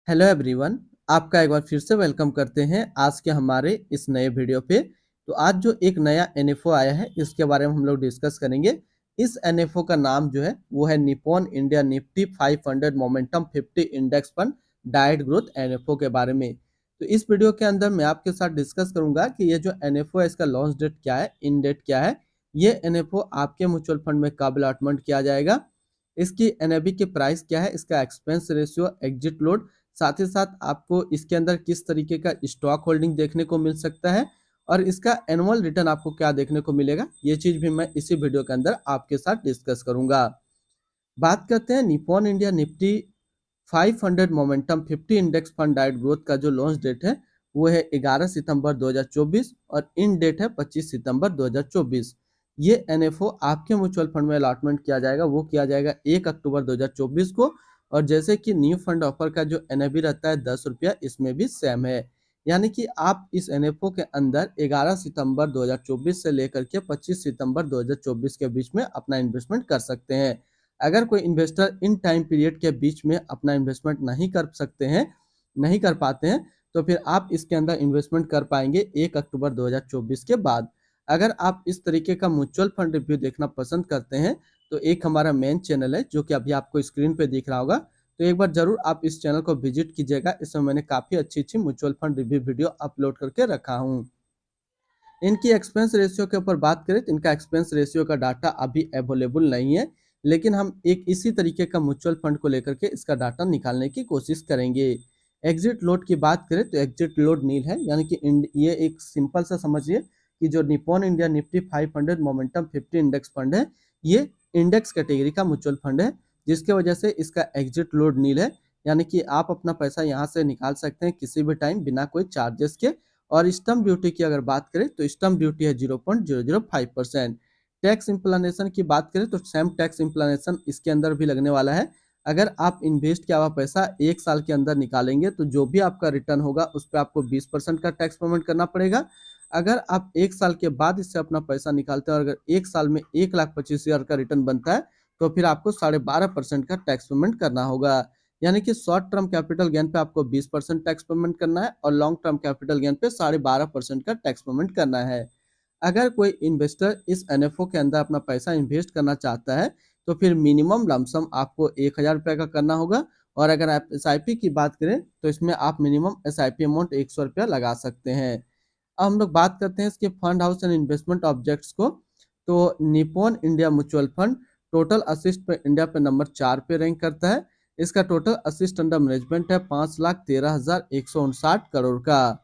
Hello everyone. आपका एक बार फिर से वेलकम करते हैं आज के हमारे इस नए वीडियो पे। तो आज जो एक नया एनएफओ आया है इसके बारे में हम लोग डिस्कस करेंगे। इस एनएफओ का नाम जो है वो है Nippon India Nifty 500 momentum 50 index fund diet growth NFO के बारे में। तो इस वीडियो के अंदर मैं आपके साथ डिस्कस करूंगा कि ये जो एनएफओ है इसका लॉन्च डेट क्या है, इन डेट क्या है, ये एनएफओ आपके म्यूचुअल फंड में कब अलॉटमेंट किया जाएगा, इसकी एनएबी की प्राइस क्या है, इसका एक्सपेंस रेशियो, एग्जिट लोड, साथ ही साथ आपको इसके अंदर किस तरीके का स्टॉक होल्डिंग देखने को मिल सकता है और इसका एनुअल रिटर्न आपको क्या देखने को मिलेगा, ये चीज भी मैं इसी वीडियो के अंदर आपके साथ डिस्कस करूंगा। बात करते हैं Nippon India Nifty 500 momentum 50 index fund diet growth का जो लॉन्च डेट है वो है 11 सितंबर 2024 और इन डेट है 25 सितंबर 2024। ये एनएफओ आपके म्यूचुअल फंड में अलॉटमेंट किया जाएगा वो किया जाएगा 1 अक्टूबर 2024 को। और जैसे कि न्यू फंड ऑफर का जो एनएबी रहता है 10 रुपया, इसमें भी सेम है। यानी कि आप इस एनएफओ के अंदर 11 सितंबर 2024 से लेकर के 25 सितंबर 2024 के बीच में अपना इन्वेस्टमेंट कर सकते हैं। अगर कोई इन्वेस्टर इन टाइम पीरियड के बीच में अपना इन्वेस्टमेंट नहीं कर सकते हैं, नहीं कर पाते हैं, तो फिर आप इसके अंदर इन्वेस्टमेंट कर पाएंगे 1 अक्टूबर 2024 के बाद। अगर आप इस तरीके का म्यूचुअल फंड रिव्यू देखना पसंद करते हैं तो एक हमारा मेन चैनल है जो कि अभी आपको स्क्रीन पे दिख रहा होगा, तो एक बार जरूर आप इस चैनल को विजिट कीजिएगा। इसमें मैंने काफ़ी अच्छी अच्छी mutual fund review video upload करके रखा हूँ। इनकी एक्सपेंस रेशियो के ऊपर बात करें तो इनका एक्सपेंस रेशियो का डाटा अभी अवेलेबल नहीं है, लेकिन हम एक इसी तरीके का म्यूचुअल फंड को लेकर के इसका डाटा निकालने की कोशिश करेंगे। एग्जिट लोड की बात करें तो एग्जिट लोड नील है, यानी कि ये एक सिंपल सा समझिए कि जो Nippon India Nifty 500 momentum 50 index fund है ये इंडेक्स कैटेगरी का म्यूचुअल फंड है, जिसके वजह से इसका एग्जिट लोड नील है। यानी कि आप अपना पैसा यहाँ से निकाल सकते हैं किसी भी टाइम बिना कोई चार्जेस के। और स्टम्प ड्यूटी की अगर बात करें तो स्टम्प ड्यूटी है 0.005%। टैक्स इम्प्लानेशन की बात करें तो सेम टैक्स इम्प्लानेशन इसके अंदर भी लगने वाला है। अगर आप इन्वेस्ट किया हुआ पैसा 1 साल के अंदर निकालेंगे तो जो भी आपका रिटर्न होगा उस पर आपको 20% का टैक्स पेमेंट करना पड़ेगा। अगर आप 1 साल के बाद इससे अपना पैसा निकालते हैं और अगर 1 साल में 1,25,000 का रिटर्न बनता है तो फिर आपको 12.5% का टैक्स पेमेंट करना होगा। यानी कि शॉर्ट टर्म कैपिटल गेन पे आपको 20% टैक्स पेमेंट करना है और लॉन्ग टर्म कैपिटल गेन पे 12.5% का टैक्स पेमेंट करना है। अगर कोई इन्वेस्टर इस एनएफओ के अंदर अपना पैसा इन्वेस्ट करना चाहता है तो फिर मिनिमम लमसम आपको 1,000 रुपये का करना होगा। और अगर आप एसआईपी की बात करें तो इसमें आप मिनिमम एसआईपी अमाउंट 100 रुपया लगा सकते हैं। अब हम लोग बात करते हैं इसके fund house and investment objects को। तो Nippon India mutual fund total assist पे इंडिया पे नंबर 4 पे रैंक करता है। इसका टोटल असिस्ट अंडर मैनेजमेंट है 5,13,159 करोड़ का।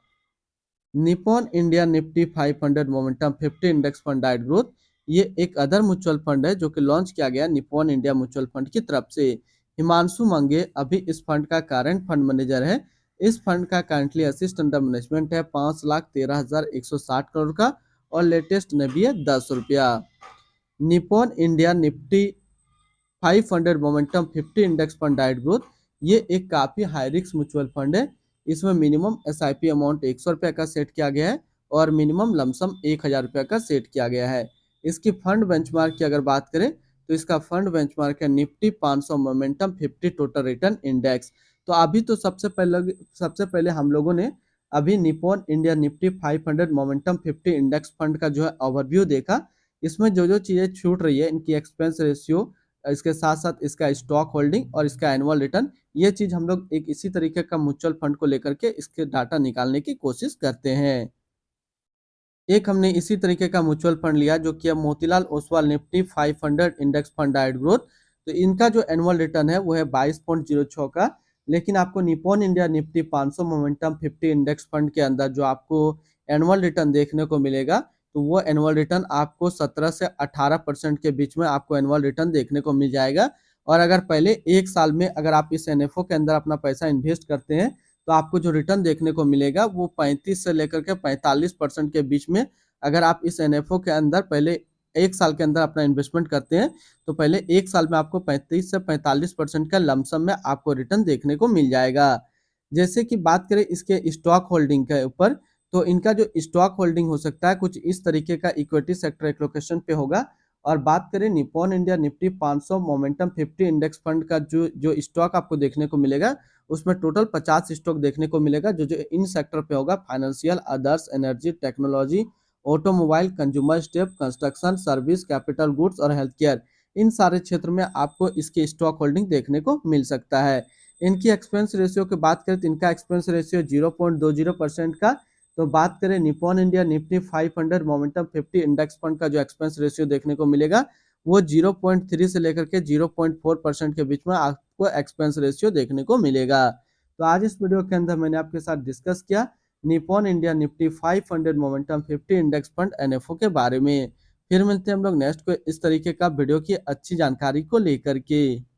Nippon India Nifty 500 momentum 50 index fund diet growth ये एक अदर म्यूचुअल फंड है जो कि लॉन्च किया गया निप्पॉन इंडिया म्यूचुअल फंड की तरफ से। हिमांशु मंगे अभी इस फंड का करंट फंड मैनेजर है। इस फंड का करंटली असिस्ट अंडर मैनेजमेंट है 5,13,160 करोड़ का और लेटेस्ट में भी है 10 रुपया। Nippon India Nifty 500 momentum 50 index fund diet growth ये एक काफ़ी हाई रिस्क म्यूचुअल फंड है। इसमें मिनिमम एसआईपी अमाउंट 100 रुपये का सेट किया गया है और मिनिमम लमसम 1,000 रुपये का सेट किया गया है। इसकी फंड बेंचमार्क की अगर बात करें तो इसका फंड बेंचमार्क है Nifty 500 momentum 50 total return index. तो अभी तो सबसे पहले हम लोगों ने अभी Nippon India Nifty 500 momentum 50 index fund का जो है ओवरव्यू देखा। इसमें जो जो चीज़ें छूट रही है इनकी एक्सपेंस रेशियो, इसके साथ साथ इसका स्टॉक होल्डिंग और इसका एनुअल रिटर्न, ये चीज हम लोग एक इसी तरीके का म्यूचुअल फंड को लेकर के इसके डाटा निकालने की कोशिश करते हैं। एक हमने इसी तरीके का म्यूचुअल फंड लिया जो कि Motilal Oswal Nifty 500 index fund diet growth. तो इनका जो एनुअल रिटर्न है वो है 22.06 का। लेकिन आपको Nippon India Nifty 500 momentum 50 index fund के अंदर जो आपको एनुअल रिटर्न देखने को मिलेगा तो वो एनुअल रिटर्न आपको 17 से 18% के बीच में आपको एनुअल रिटर्न देखने को मिल जाएगा। और अगर पहले 1 साल में अगर आप इस एनएफओ के अंदर अपना पैसा इन्वेस्ट करते हैं तो आपको जो रिटर्न देखने को मिलेगा वो 35 से लेकर के 45% के बीच में। अगर आप इस एनएफओ के अंदर पहले 1 साल के अंदर अपना इन्वेस्टमेंट करते हैं तो पहले 1 साल में आपको 35 से 45% का लमसम में आपको रिटर्न देखने को मिल जाएगा। जैसे कि बात करें इसके स्टॉक होल्डिंग के ऊपर, तो इनका जो स्टॉक होल्डिंग हो सकता है कुछ इस तरीके का इक्विटी सेक्टर एलोकेशन पे होगा और बात करें Nippon India Nifty 500 momentum 50 index fund का जो जो स्टॉक आपको देखने को मिलेगा, उसमें टोटल 50 स्टॉक देखने को मिलेगा जो जो इन सेक्टर पे होगा: financial, others, energy, technology, automobile, consumer step, construction, service, capital goods और हेल्थ केयर। इन सारे क्षेत्र में आपको इसकी स्टॉक होल्डिंग देखने को मिल सकता है। इनकी एक्सपेंस रेशियो की बात करें तो इनका एक्सपेंस रेशियो 0.20% का। तो बात करें Nippon India Nifty 500 momentum 50 index fund का जो एक्सपेंस रेशियो देखने को मिलेगा, वो 0.3 से लेकर के 0.4% के बीच में आपको एक्सपेंस रेशियो देखने को मिलेगा। तो आज इस वीडियो के अंदर मैंने आपके साथ डिस्कस किया Nippon India Nifty 500 momentum 50 index fund NFO के बारे में। फिर मिलते हैं हम लोग नेक्स्ट को इस तरीके का वीडियो की अच्छी जानकारी को लेकर के।